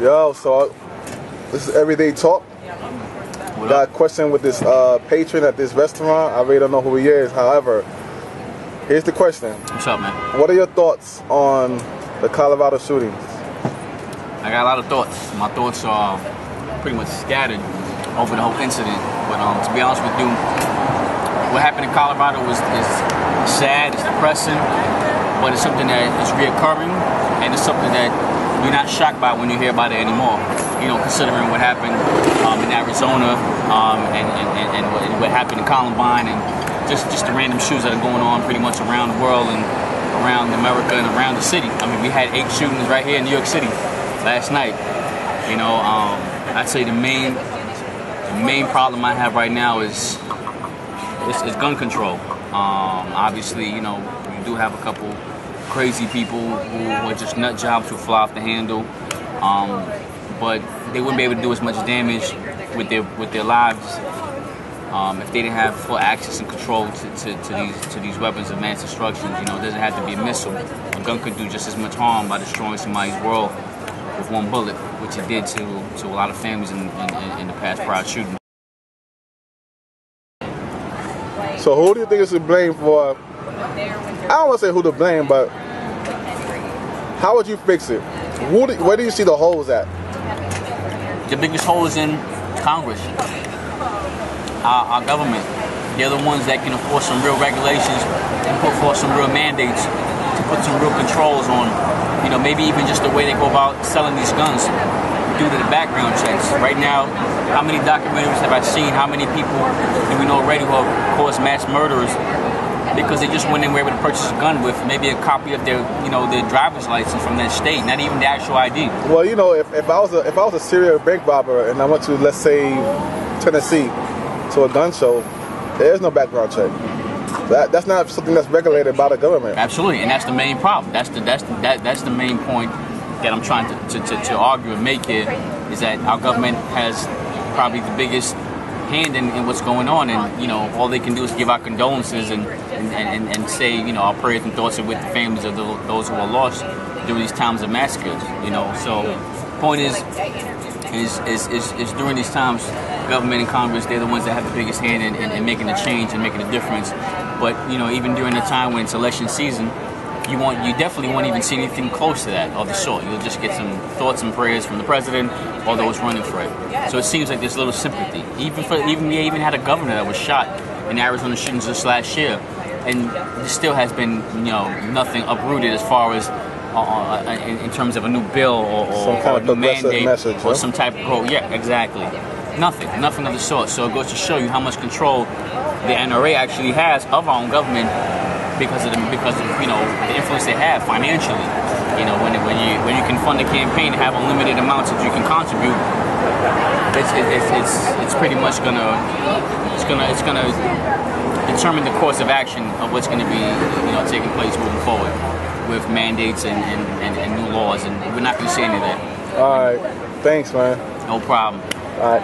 Yo, so this is Everyday Talk. Got a question with this patron at this restaurant. I really don't know who he is. However, here's the question. What's up, man? What are your thoughts on the Colorado shootings? I got a lot of thoughts. My thoughts are pretty much scattered over the whole incident. But to be honest with you, what happened in Colorado is sad, it's depressing, but it's something that is reoccurring, and it's something that you're not shocked by when you hear about it anymore. You know, considering what happened in Arizona and what happened in Columbine, and just the random shootings that are going on pretty much around the world and around America and around the city. I mean, we had 8 shootings right here in New York City last night. You know, I'd say the main problem I have right now is gun control. Obviously, you know, you do have a couple crazy people who are just nut jobs who fly off the handle, but they wouldn't be able to do as much damage with their lives if they didn't have full access and control to these weapons of mass destruction. You know, it doesn't have to be a missile. A gun could do just as much harm by destroying somebody's world with one bullet, which it did to a lot of families in the past prior shooting. So who do you think is to blame for? I don't want to say who to blame, but how would you fix it? Where do you see the holes at? The biggest hole is in Congress, our government. They're the ones that can enforce some real regulations and put forth some real mandates to put some real controls on, you know, maybe even just the way they go about selling these guns due to the background checks. Right now, how many documentaries have I seen? How many people do we know already who have caused mass murderers because they just went in and were able to purchase a gun with maybe a copy of their, you know, their driver's license from that state, not even the actual ID. Well, you know, if I was a serial bank robber and I went to, let's say, Tennessee to a gun show, there's no background check. That's not something that's regulated by the government. Absolutely, and that's the main problem. That's the main point that I'm trying to argue and make here, is that our government has probably the biggest hand in what's going on, and you know, all they can do is give our condolences and say, you know, our prayers and thoughts are with the families of those who are lost during these times of massacres. You know, so point is during these times, government and Congress, they're the ones that have the biggest hand in making a change and making a difference. But you know, even during the time when it's election season, you definitely won't even see anything close to that of the sort. You'll just get some thoughts and prayers from the president or those running for it. So it seems like there's little sympathy. We even had a governor that was shot in Arizona shootings just last year, and there still has been, you know, nothing uprooted as far as in terms of a new bill or some kind of a new mandate message, or some type of growth. Yeah, exactly. Nothing of the sort. So it goes to show you how much control the NRA actually has of our own government because of you know, the influence they have financially. You know, when you can fund a campaign and have unlimited amounts that you can contribute, it's pretty much gonna determine the course of action of what's going to be, you know, taking place moving forward with mandates and new laws, and we're not going to see any of that. All right, thanks, man. No problem. All right.